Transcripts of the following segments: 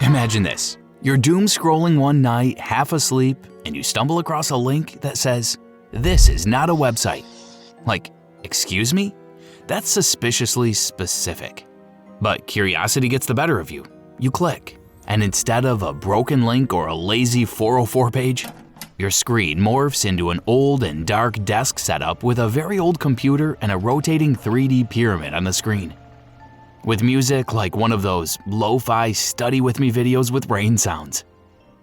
Imagine this. You're doom scrolling one night, half asleep, and you stumble across a link that says, "This is not a website." Like, excuse me? That's suspiciously specific. But curiosity gets the better of you. You click, and instead of a broken link or a lazy 404 page, your screen morphs into an old and dark desk setup with a very old computer and a rotating 3D pyramid on the screen. With music like one of those lo-fi study with me videos with rain sounds.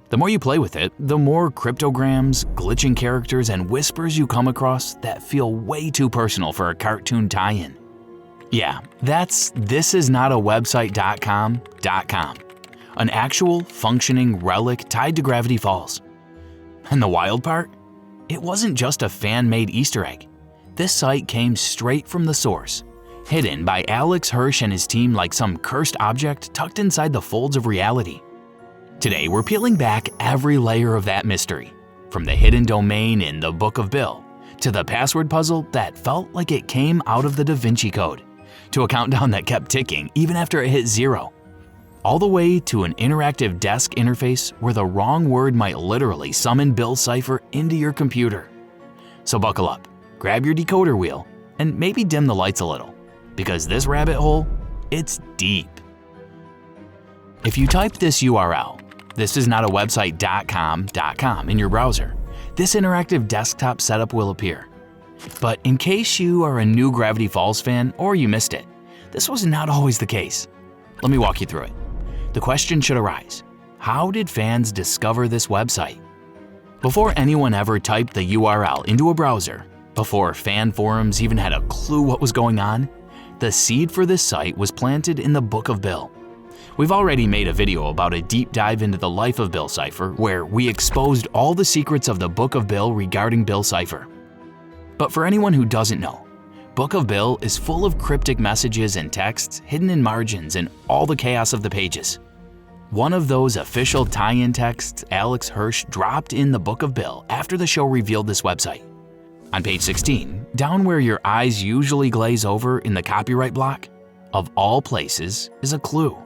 The more you play with it, the more cryptograms, glitching characters, and whispers you come across that feel way too personal for a cartoon tie-in. Yeah, that's thisisnotawebsite.com.com, an actual functioning relic tied to Gravity Falls. And the wild part? It wasn't just a fan-made Easter egg. This site came straight from the source, hidden by Alex Hirsch and his team like some cursed object tucked inside the folds of reality. Today, we're peeling back every layer of that mystery, from the hidden domain in the Book of Bill, to the password puzzle that felt like it came out of the Da Vinci Code, to a countdown that kept ticking even after it hit 0, all the way to an interactive desk interface where the wrong word might literally summon Bill's Cipher into your computer. So buckle up, grab your decoder wheel, and maybe dim the lights a little, because this rabbit hole, it's deep. If you type this URL, thisisnotawebsite.com.com in your browser, this interactive desktop setup will appear. But in case you are a new Gravity Falls fan or you missed it, this was not always the case. Let me walk you through it. The question should arise, how did fans discover this website? Before anyone ever typed the URL into a browser, before fan forums even had a clue what was going on, the seed for this site was planted in the Book of Bill. We've already made a video about a deep dive into the life of Bill Cipher where we exposed all the secrets of the Book of Bill regarding Bill Cipher. But for anyone who doesn't know, Book of Bill is full of cryptic messages and texts hidden in margins and all the chaos of the pages. One of those official tie-in texts Alex Hirsch dropped in the Book of Bill after the show revealed this website. On page 16, down where your eyes usually glaze over in the copyright block, of all places is a clue.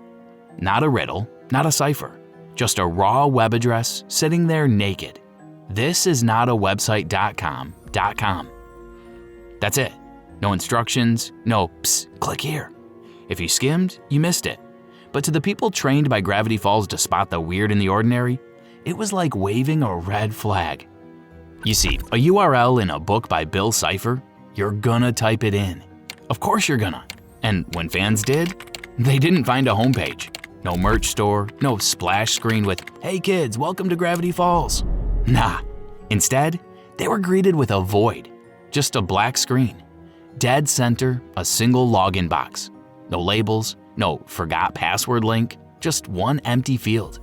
Not a riddle, not a cipher, just a raw web address sitting there naked. Thisisnotawebsite.com.com. That's it. No instructions, no psst, click here. If you skimmed, you missed it. But to the people trained by Gravity Falls to spot the weird in the ordinary, it was like waving a red flag. You see, a URL in a book by Bill Cipher, you're gonna type it in. Of course you're gonna. And when fans did, they didn't find a homepage. No merch store, no splash screen with, "Hey kids, welcome to Gravity Falls." Nah. Instead, they were greeted with a void. Just a black screen. Dead center, a single login box. No labels, no forgot password link, just one empty field.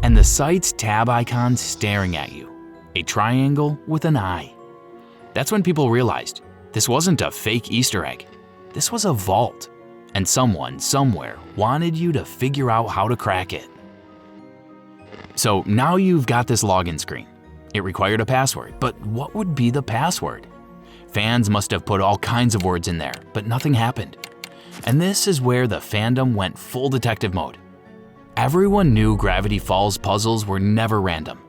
And the site's tab icon staring at you. A triangle with an eye. That's when people realized this wasn't a fake Easter egg. This was a vault. And someone, somewhere, wanted you to figure out how to crack it. So now you've got this login screen. It required a password, but what would be the password? Fans must have put all kinds of words in there, but nothing happened. And this is where the fandom went full detective mode. Everyone knew Gravity Falls puzzles were never random.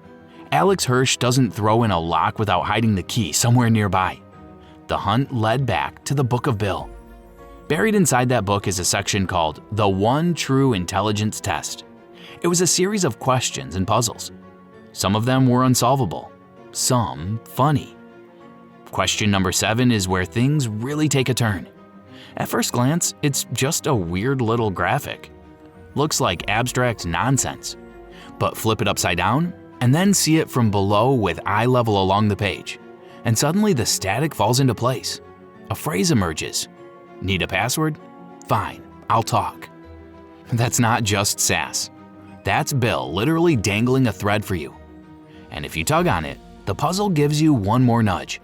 Alex Hirsch doesn't throw in a lock without hiding the key somewhere nearby. The hunt led back to the Book of Bill. Buried inside that book is a section called The One True Intelligence Test. It was a series of questions and puzzles. Some of them were unsolvable, some funny. Question number 7 is where things really take a turn. At first glance, it's just a weird little graphic. Looks like abstract nonsense. But flip it upside down, and then see it from below with eye level along the page. And suddenly the static falls into place. A phrase emerges. Need a password? Fine, I'll talk. That's not just sass. That's Bill literally dangling a thread for you. And if you tug on it, the puzzle gives you one more nudge.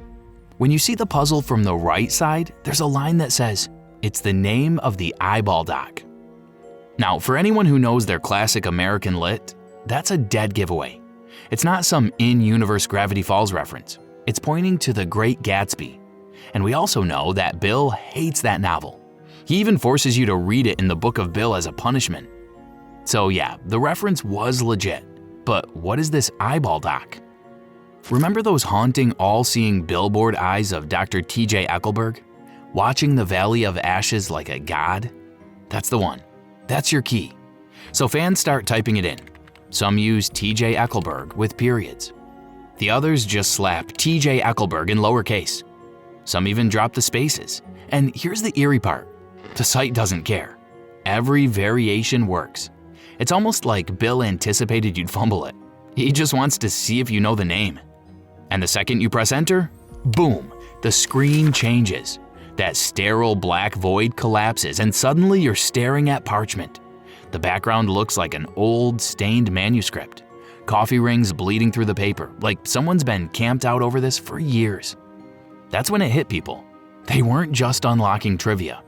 When you see the puzzle from the right side, there's a line that says, "It's the name of the eyeball doc." Now, for anyone who knows their classic American lit, that's a dead giveaway. It's not some in-universe Gravity Falls reference. It's pointing to The Great Gatsby. And we also know that Bill hates that novel. He even forces you to read it in the Book of Bill as a punishment. So yeah, the reference was legit. But what is this eyeball doc? Remember those haunting, all-seeing billboard eyes of Dr. T.J. Eckelberg? Watching the Valley of Ashes like a god? That's the one. That's your key. So fans start typing it in. Some use T.J. Eckelberg with periods. The others just slap T.J. Eckelberg in lowercase. Some even drop the spaces. And here's the eerie part. The site doesn't care. Every variation works. It's almost like Bill anticipated you'd fumble it. He just wants to see if you know the name. And the second you press enter, boom, the screen changes. That sterile black void collapses and suddenly you're staring at parchment. The background looks like an old, stained manuscript. Coffee rings bleeding through the paper, like someone's been camped out over this for years. That's when it hit people. They weren't just unlocking trivia.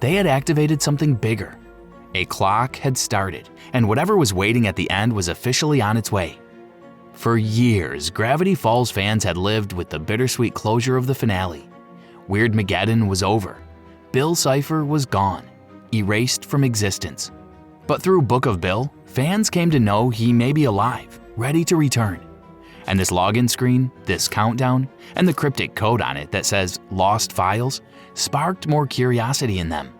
They had activated something bigger. A clock had started, and whatever was waiting at the end was officially on its way. For years, Gravity Falls fans had lived with the bittersweet closure of the finale. Weirdmageddon was over. Bill Cipher was gone, erased from existence. But through Book of Bill, fans came to know he may be alive, ready to return. And this login screen, this countdown, and the cryptic code on it that says Lost Files sparked more curiosity in them.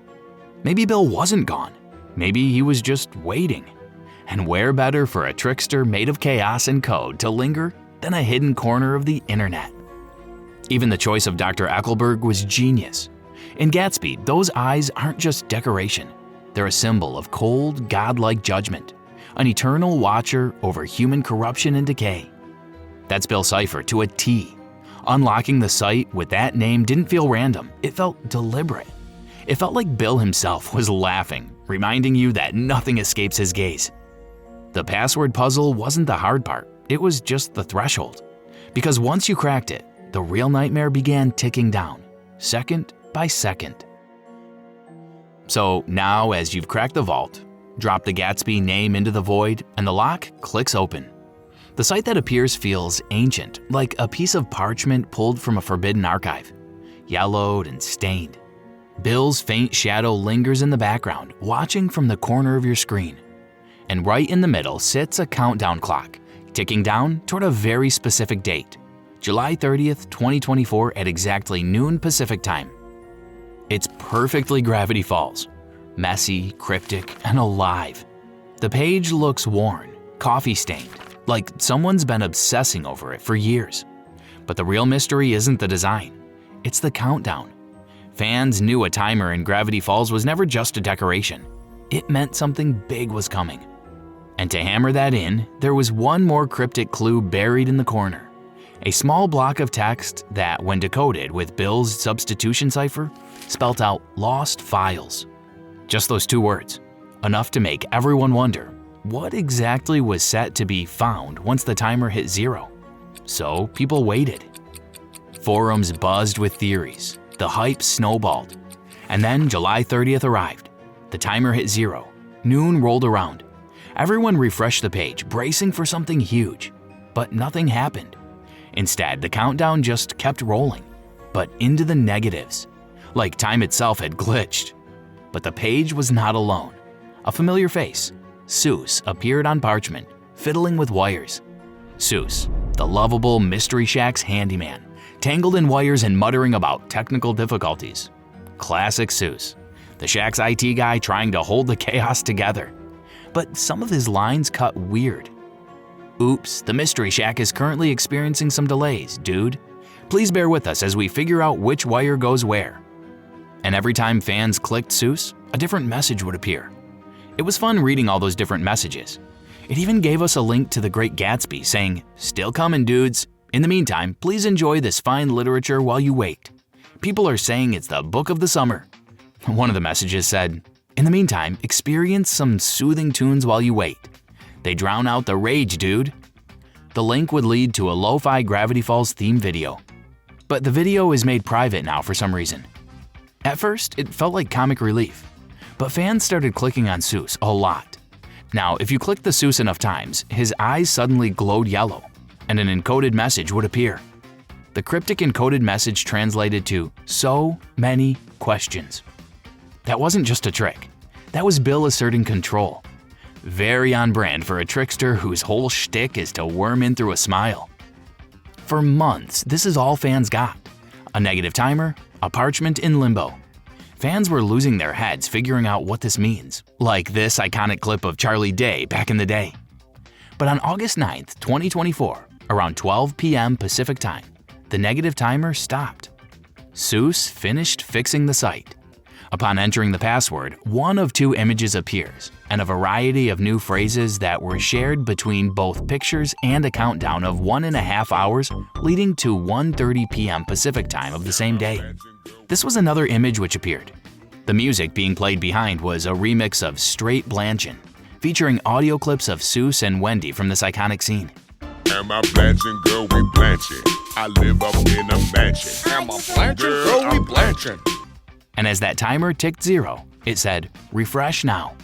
Maybe Bill wasn't gone. Maybe he was just waiting. And where better for a trickster made of chaos and code to linger than a hidden corner of the internet? Even the choice of Dr. Eckelberg was genius. In Gatsby, those eyes aren't just decoration. They're a symbol of cold, godlike judgment, an eternal watcher over human corruption and decay. That's Bill Cipher to a T. Unlocking the site with that name didn't feel random, it felt deliberate. It felt like Bill himself was laughing, reminding you that nothing escapes his gaze. The password puzzle wasn't the hard part, it was just the threshold. Because once you cracked it, the real nightmare began ticking down, second by second. So now as you've cracked the vault, drop the Gatsby name into the void, and the lock clicks open. The site that appears feels ancient, like a piece of parchment pulled from a forbidden archive, yellowed and stained. Bill's faint shadow lingers in the background, watching from the corner of your screen. And right in the middle sits a countdown clock, ticking down toward a very specific date, July 30th, 2024 at exactly noon Pacific time. It's perfectly Gravity Falls, messy, cryptic, and alive. The page looks worn, coffee-stained, like someone's been obsessing over it for years. But the real mystery isn't the design, it's the countdown. Fans knew a timer in Gravity Falls was never just a decoration. It meant something big was coming. And to hammer that in, there was one more cryptic clue buried in the corner. A small block of text that, when decoded with Bill's substitution cipher, spelt out Lost Files. Just those two words, enough to make everyone wonder what exactly was set to be found once the timer hit 0. So people waited. Forums buzzed with theories. The hype snowballed. And then July 30th arrived. The timer hit 0. Noon rolled around. Everyone refreshed the page, bracing for something huge. But nothing happened. Instead, the countdown just kept rolling, but into the negatives, like time itself had glitched. But the page was not alone. A familiar face, Soos, appeared on parchment, fiddling with wires. Soos, the lovable Mystery Shack's handyman, tangled in wires and muttering about technical difficulties. Classic Soos, the Shack's IT guy trying to hold the chaos together. But some of his lines cut weird. Oops, the Mystery Shack is currently experiencing some delays, dude. Please bear with us as we figure out which wire goes where. And every time fans clicked Soos, a different message would appear. It was fun reading all those different messages. It even gave us a link to The Great Gatsby saying, "Still coming, dudes. In the meantime, please enjoy this fine literature while you wait. People are saying it's the book of the summer." One of the messages said, "In the meantime, experience some soothing tunes while you wait. They drown out the rage, dude." The link would lead to a lo-fi Gravity Falls theme video. But the video is made private now for some reason. At first, it felt like comic relief, but fans started clicking on Soos a lot. Now, if you clicked the Soos enough times, his eyes suddenly glowed yellow, and an encoded message would appear. The cryptic encoded message translated to "so many questions." That wasn't just a trick. That was Bill asserting control. Very on brand for a trickster whose whole shtick is to worm in through a smile. For months, this is all fans got. A negative timer, a parchment in limbo. Fans were losing their heads figuring out what this means, like this iconic clip of Charlie Day back in the day. But on August 9th, 2024, around 12 p.m. Pacific time, the negative timer stopped. Soos finished fixing the site. Upon entering the password, one of two images appears, and a variety of new phrases that were shared between both pictures and a countdown of 1.5 hours leading to 1:30 p.m. Pacific time of the same day. This was another image which appeared. The music being played behind was a remix of Straight Blanchin', featuring audio clips of Soos and Wendy from this iconic scene. Am I blanching, girl, we blanching. I live up in a mansion. Am I blanching, girl, we blanching. And as that timer ticked 0, it said, refresh now.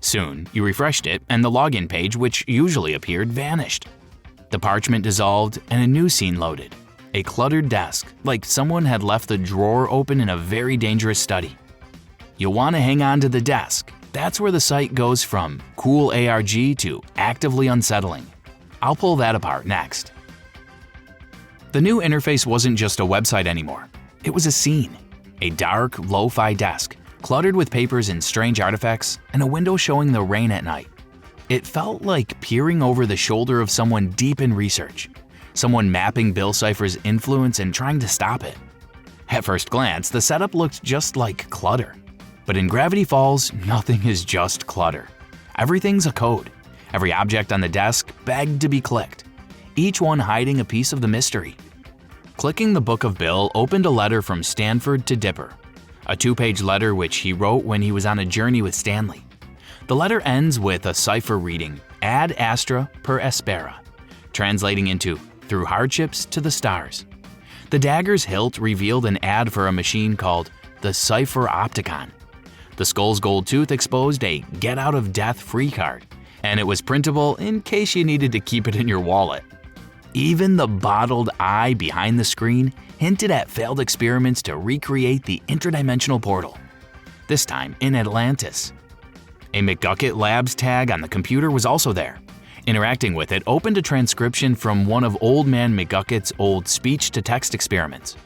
Soon, you refreshed it and the login page, which usually appeared, vanished. The parchment dissolved and a new scene loaded. A cluttered desk, like someone had left the drawer open in a very dangerous study. You'll want to hang on to the desk. That's where the site goes from cool ARG to actively unsettling. I'll pull that apart next. The new interface wasn't just a website anymore. It was a scene. A dark, lo-fi desk, cluttered with papers and strange artifacts, and a window showing the rain at night. It felt like peering over the shoulder of someone deep in research, someone mapping Bill Cipher's influence and trying to stop it. At first glance, the setup looked just like clutter. But in Gravity Falls, nothing is just clutter. Everything's a code. Every object on the desk begged to be clicked, each one hiding a piece of the mystery. Clicking the Book of Bill opened a letter from Stanford to Dipper, a 2-page letter which he wrote when he was on a journey with Stanley. The letter ends with a cipher reading, ad astra per aspera, translating into through hardships to the stars. The dagger's hilt revealed an ad for a machine called the Cipher Opticon. The skull's gold tooth exposed a get out of death free card, and it was printable in case you needed to keep it in your wallet. Even the bottled eye behind the screen hinted at failed experiments to recreate the interdimensional portal, this time in Atlantis. A McGucket Labs tag on the computer was also there. Interacting with it opened a transcription from one of Old Man McGucket's old speech-to-text experiments.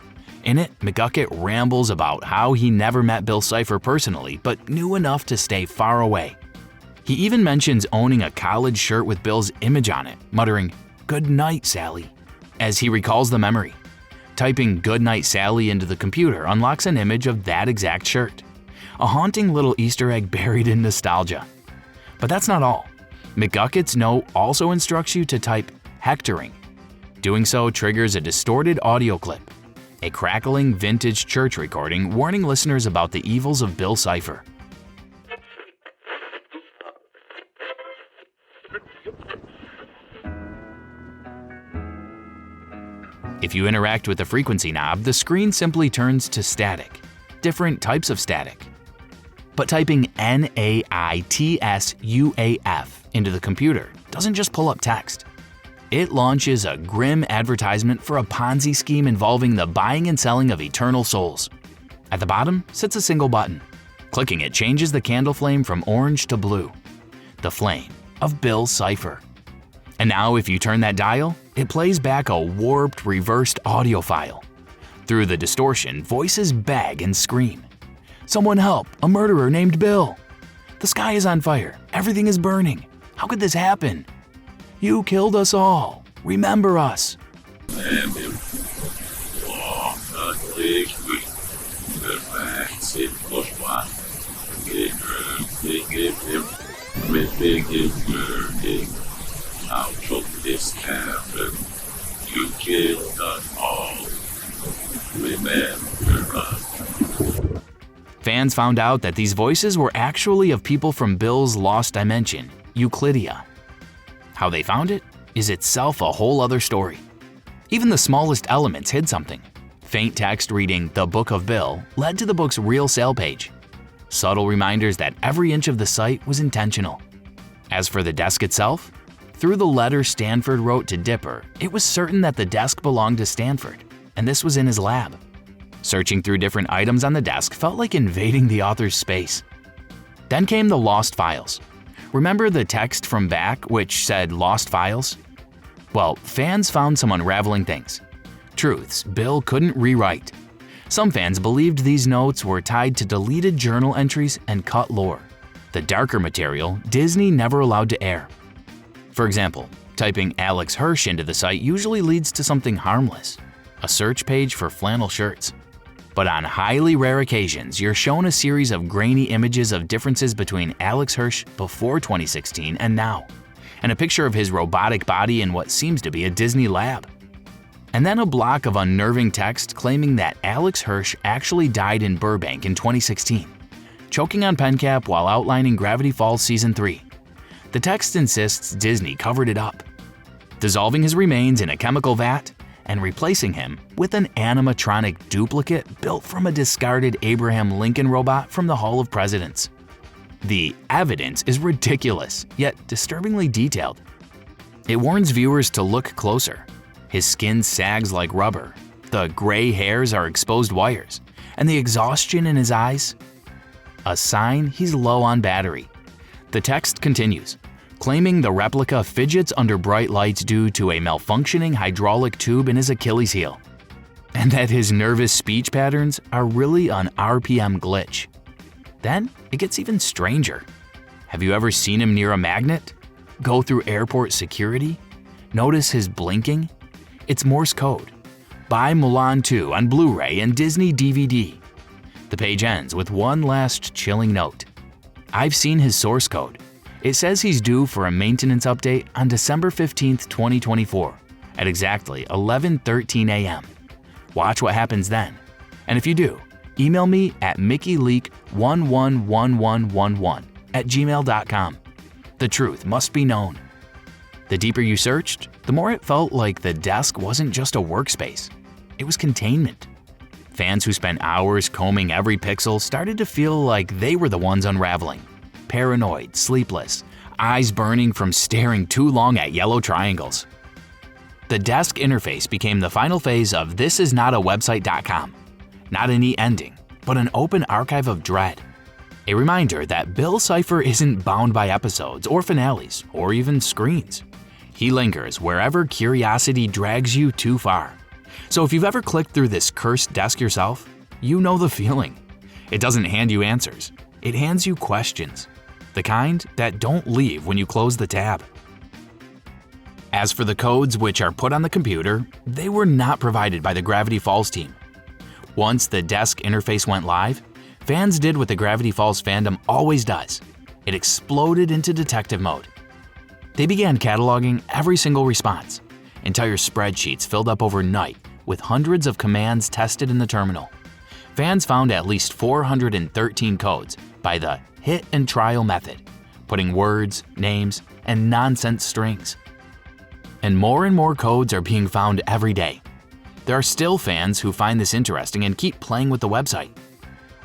In it, McGucket rambles about how he never met Bill Cipher personally, but knew enough to stay far away. He even mentions owning a college shirt with Bill's image on it, muttering, "Good night, Sally," as he recalls the memory. Typing "Good night, Sally" into the computer unlocks an image of that exact shirt. A haunting little Easter egg buried in nostalgia. But that's not all. McGucket's note also instructs you to type hectoring. Doing so triggers a distorted audio clip, a crackling vintage church recording warning listeners about the evils of Bill Cipher. If you interact with the frequency knob, the screen simply turns to static, different types of static. But typing NAITSUAF into the computer doesn't just pull up text. It launches a grim advertisement for a Ponzi scheme involving the buying and selling of eternal souls. At the bottom sits a single button. Clicking it changes the candle flame from orange to blue, the flame of Bill Cipher. And now if you turn that dial, it plays back a warped, reversed audio file. Through the distortion, voices beg and scream. "Someone help! A murderer named Bill! The sky is on fire! Everything is burning! How could this happen? You killed us all! Remember us!" How could this happen? You killed us all. Remember us. Fans found out that these voices were actually of people from Bill's lost dimension, Euclidia. How they found it is itself a whole other story. Even the smallest elements hid something. Faint text reading "The Book of Bill" led to the book's real sale page. Subtle reminders that every inch of the site was intentional. As for the desk itself, through the letter Stanford wrote to Dipper, it was certain that the desk belonged to Stanford, and this was in his lab. Searching through different items on the desk felt like invading the author's space. Then came the lost files. Remember the text from back which said lost files? Well, fans found some unraveling things. Truths Bill couldn't rewrite. Some fans believed these notes were tied to deleted journal entries and cut lore. The darker material Disney never allowed to air. For example, typing Alex Hirsch into the site usually leads to something harmless, a search page for flannel shirts. But on highly rare occasions, you're shown a series of grainy images of differences between Alex Hirsch before 2016 and now, and a picture of his robotic body in what seems to be a Disney lab. And then a block of unnerving text claiming that Alex Hirsch actually died in Burbank in 2016, choking on pen cap while outlining Gravity Falls Season 3. The text insists Disney covered it up, dissolving his remains in a chemical vat and replacing him with an animatronic duplicate built from a discarded Abraham Lincoln robot from the Hall of Presidents. The evidence is ridiculous, yet disturbingly detailed. It warns viewers to look closer. His skin sags like rubber, the gray hairs are exposed wires, and the exhaustion in his eyes? A sign he's low on battery. The text continues, claiming the replica fidgets under bright lights due to a malfunctioning hydraulic tube in his Achilles heel, and that his nervous speech patterns are really an RPM glitch. Then it gets even stranger. Have you ever seen him near a magnet? Go through airport security? Notice his blinking? It's Morse code. Buy Mulan 2 on Blu-ray and Disney DVD. The page ends with one last chilling note. I've seen his source code. It says he's due for a maintenance update on December 15, 2024 at exactly 11:13 a.m. Watch what happens then. And if you do, email me at mickeyleak111111@gmail.com. The truth must be known. The deeper you searched, the more it felt like the desk wasn't just a workspace. It was containment. Fans who spent hours combing every pixel started to feel like they were the ones unraveling. Paranoid, sleepless, eyes burning from staring too long at yellow triangles. The desk interface became the final phase of thisisnotawebsite.com. Not a neat ending, but an open archive of dread. A reminder that Bill Cipher isn't bound by episodes or finales or even screens. He lingers wherever curiosity drags you too far. So if you've ever clicked through this cursed desk yourself, you know the feeling. It doesn't hand you answers. It hands you questions. The kind that don't leave when you close the tab. As for the codes which are put on the computer, they were not provided by the Gravity Falls team. Once the desk interface went live, fans did what the Gravity Falls fandom always does. It exploded into detective mode. They began cataloging every single response. Entire spreadsheets filled up overnight with hundreds of commands tested in the terminal. Fans found at least 413 codes by the hit and trial method, putting words, names, and nonsense strings. And more codes are being found every day. There are still fans who find this interesting and keep playing with the website.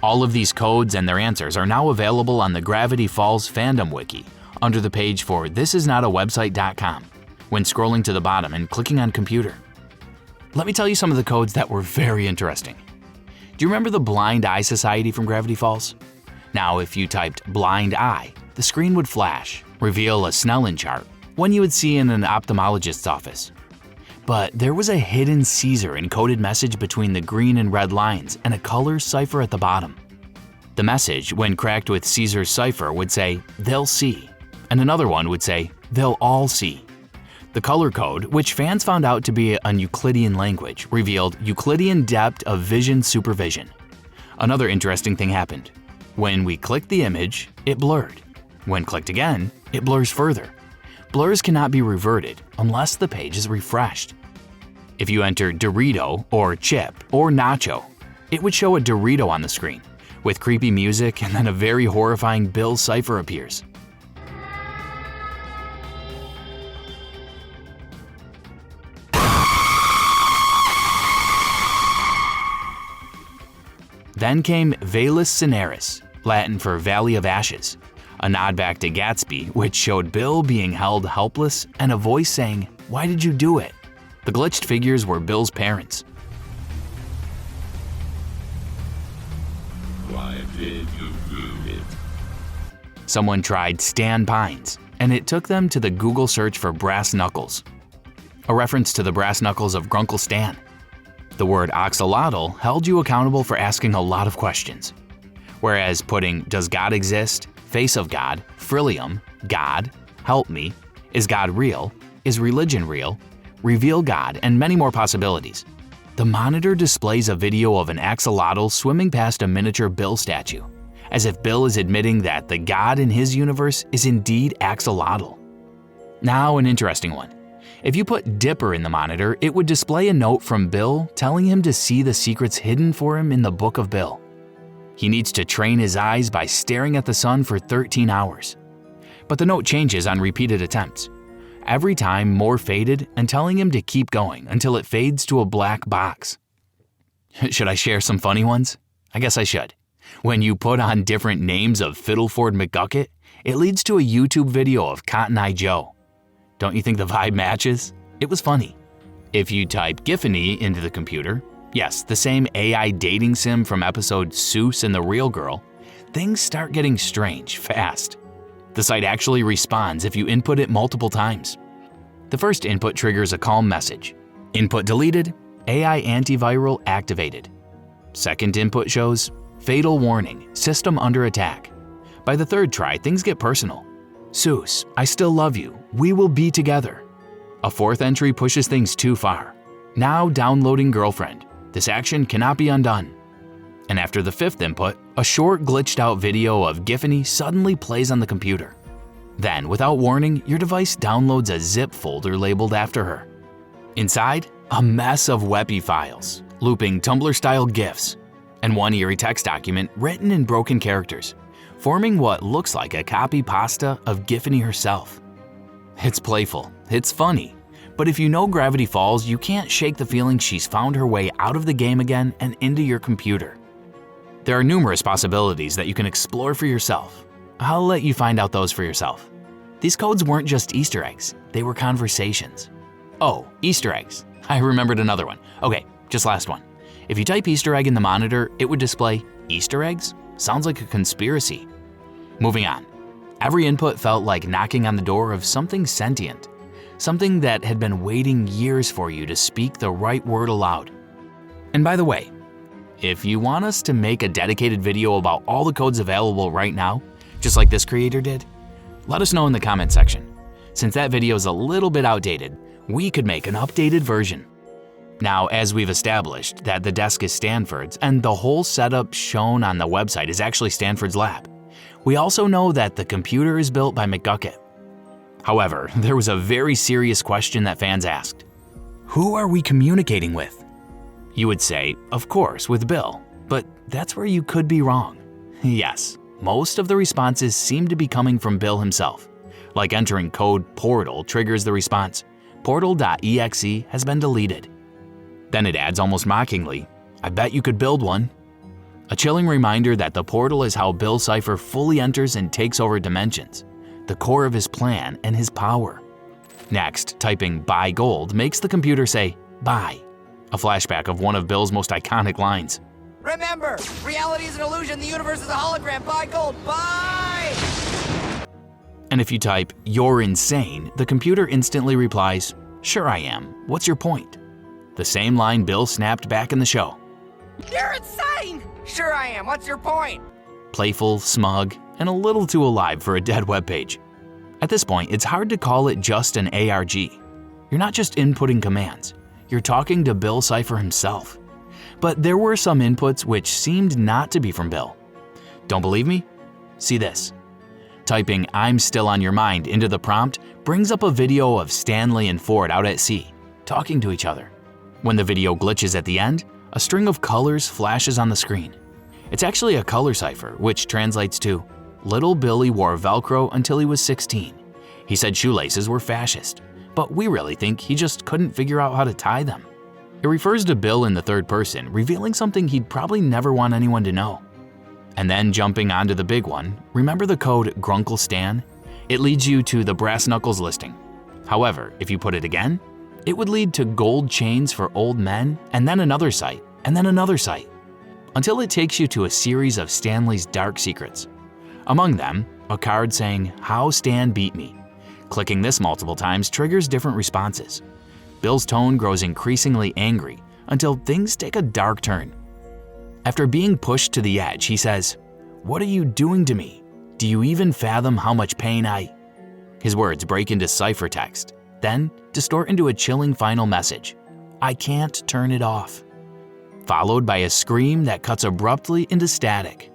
All of these codes and their answers are now available on the Gravity Falls fandom wiki under the page for thisisnotawebsite.com when scrolling to the bottom and clicking on computer. Let me tell you some of the codes that were very interesting. Do you remember the Blind Eye Society from Gravity Falls? Now, if you typed blind eye, the screen would flash, reveal a Snellen chart, one you would see in an ophthalmologist's office. But there was a hidden Caesar encoded message between the green and red lines and a color cipher at the bottom. The message, when cracked with Caesar's cipher, would say, "They'll see," and another one would say, "They'll all see." The color code, which fans found out to be an Euclidean language, revealed Euclidean depth of vision supervision. Another interesting thing happened. When we clicked the image, it blurred. When clicked again, it blurs further. Blurs cannot be reverted unless the page is refreshed. If you enter Dorito or chip or nacho, it would show a Dorito on the screen, with creepy music, and then a very horrifying Bill Cipher appears. Then came Valus Cineris, Latin for Valley of Ashes, a nod back to Gatsby, which showed Bill being held helpless and a voice saying, "Why did you do it?" The glitched figures were Bill's parents. Why did you do it? Someone tried Stan Pines, and it took them to the Google search for brass knuckles, a reference to the brass knuckles of Grunkle Stan. The word axolotl held you accountable for asking a lot of questions, whereas putting "Does God exist?", "Face of God", "Frillium", "God", "Help me", "Is God real?", "Is religion real?", "Reveal God", and many more possibilities. The monitor displays a video of an axolotl swimming past a miniature Bill statue, as if Bill is admitting that the God in his universe is indeed axolotl. Now an interesting one. If you put Dipper in the monitor, it would display a note from Bill telling him to see the secrets hidden for him in the Book of Bill. He needs to train his eyes by staring at the sun for 13 hours. But the note changes on repeated attempts, every time more faded and telling him to keep going until it fades to a black box. Should I share some funny ones? I guess I should. When you put on different names of Fiddleford McGucket, it leads to a YouTube video of Cotton Eye Joe. Don't you think the vibe matches? It was funny. If you type Giffany into the computer, yes, the same AI dating sim from episode Soos and the Real Girl, things start getting strange fast. The site actually responds if you input it multiple times. The first input triggers a calm message. Input deleted, AI antiviral activated. Second input shows, fatal warning, system under attack. By the third try, things get personal. Soos, I still love you. We will be together. A fourth entry pushes things too far. Now downloading girlfriend. This action cannot be undone. And after the fifth input, a short glitched out video of Giffany suddenly plays on the computer. Then, without warning, your device downloads a zip folder labeled after her. Inside, a mess of WebP files, looping Tumblr-style GIFs, and one eerie text document written in broken characters, forming what looks like a copy pasta of Giffany herself. It's playful, it's funny, but if you know Gravity Falls, you can't shake the feeling she's found her way out of the game again and into your computer. There are numerous possibilities that you can explore for yourself. I'll let you find out those for yourself. These codes weren't just Easter eggs, they were conversations. Oh, Easter eggs. I remembered another one. Okay, just last one. If you type Easter egg in the monitor, it would display Easter eggs? Sounds like a conspiracy. Moving on. Every input felt like knocking on the door of something sentient, something that had been waiting years for you to speak the right word aloud. And by the way, if you want us to make a dedicated video about all the codes available right now, just like this creator did, let us know in the comment section. Since that video is a little bit outdated, we could make an updated version. Now, as we've established that the desk is Stanford's and the whole setup shown on the website is actually Stanford's lab, we also know that the computer is built by McGucket. However, there was a very serious question that fans asked. Who are we communicating with? You would say, of course, with Bill, but that's where you could be wrong. Yes, most of the responses seem to be coming from Bill himself, like entering code portal triggers the response, portal.exe has been deleted. Then it adds almost mockingly, I bet you could build one. A chilling reminder that the portal is how Bill Cipher fully enters and takes over dimensions, the core of his plan and his power. Next, typing buy gold makes the computer say, buy, a flashback of one of Bill's most iconic lines. Remember, reality is an illusion, the universe is a hologram, buy gold, buy! And if you type, you're insane, the computer instantly replies, sure I am, what's your point? The same line Bill snapped back in the show. You're insane! Sure I am, what's your point? Playful, smug, and a little too alive for a dead webpage. At this point, it's hard to call it just an ARG. You're not just inputting commands, you're talking to Bill Cipher himself. But there were some inputs which seemed not to be from Bill. Don't believe me? See this. Typing I'm still on your mind into the prompt brings up a video of Stanley and Ford out at sea, talking to each other. When the video glitches at the end, a string of colors flashes on the screen. It's actually a color cipher, which translates to, Little Billy wore Velcro until he was 16. He said shoelaces were fascist, but we really think he just couldn't figure out how to tie them. It refers to Bill in the third person, revealing something he'd probably never want anyone to know. And then jumping onto the big one, remember the code Grunkle Stan? It leads you to the brass knuckles listing. However, if you put it again, it would lead to gold chains for old men, and then another site, and then another site, until it takes you to a series of Stanley's dark secrets. Among them, a card saying, "How Stan beat me." Clicking this multiple times triggers different responses. Bill's tone grows increasingly angry until things take a dark turn. After being pushed to the edge, he says, "What are you doing to me? Do you even fathom how much pain I—" His words break into cipher text, then distort into a chilling final message, "I can't turn it off," followed by a scream that cuts abruptly into static.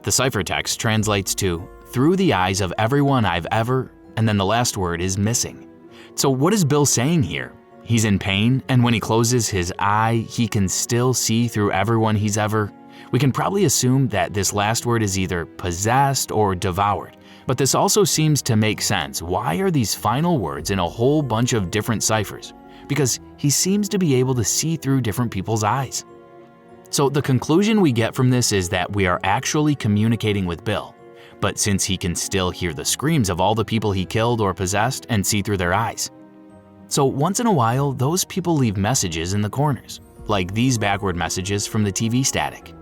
The ciphertext translates to, "Through the eyes of everyone I've ever," and then the last word is missing. So what is Bill saying here? He's in pain, and when he closes his eye, he can still see through everyone he's ever. We can probably assume that this last word is either possessed or devoured, but this also seems to make sense. Why are these final words in a whole bunch of different ciphers? Because he seems to be able to see through different people's eyes. So the conclusion we get from this is that we are actually communicating with Bill, but since he can still hear the screams of all the people he killed or possessed and see through their eyes. So once in a while, those people leave messages in the corners, like these backward messages from the TV static.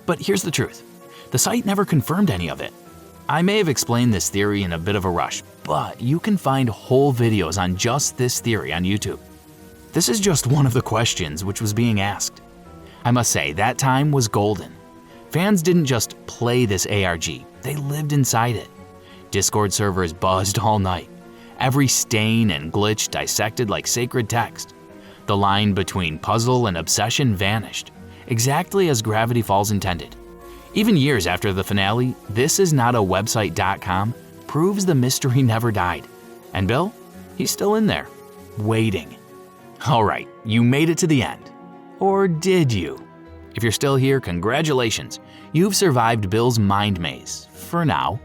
But here's the truth. The site never confirmed any of it. I may have explained this theory in a bit of a rush, but you can find whole videos on just this theory on YouTube. This is just one of the questions which was being asked. I must say, that time was golden. Fans didn't just play this ARG, they lived inside it. Discord servers buzzed all night. Every stain and glitch dissected like sacred text. The line between puzzle and obsession vanished, exactly as Gravity Falls intended. Even years after the finale, this is not a website.com proves the mystery never died. And Bill, he's still in there, waiting. All right, you made it to the end. Or did you? If you're still here, congratulations. You've survived Bill's mind maze, for now.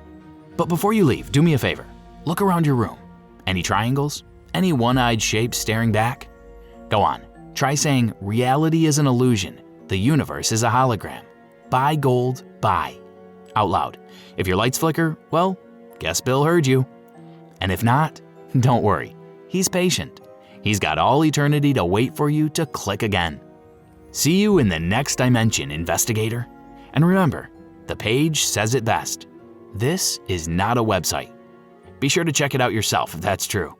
But before you leave, do me a favor. Look around your room. Any triangles? Any one-eyed shapes staring back? Go on, try saying, "Reality is an illusion. The universe is a hologram. Buy gold, buy." Out loud. If your lights flicker, well, guess Bill heard you. And if not, don't worry. He's patient. He's got all eternity to wait for you to click again. See you in the next dimension, investigator. And remember, the page says it best. This is not a website. Be sure to check it out yourself if that's true.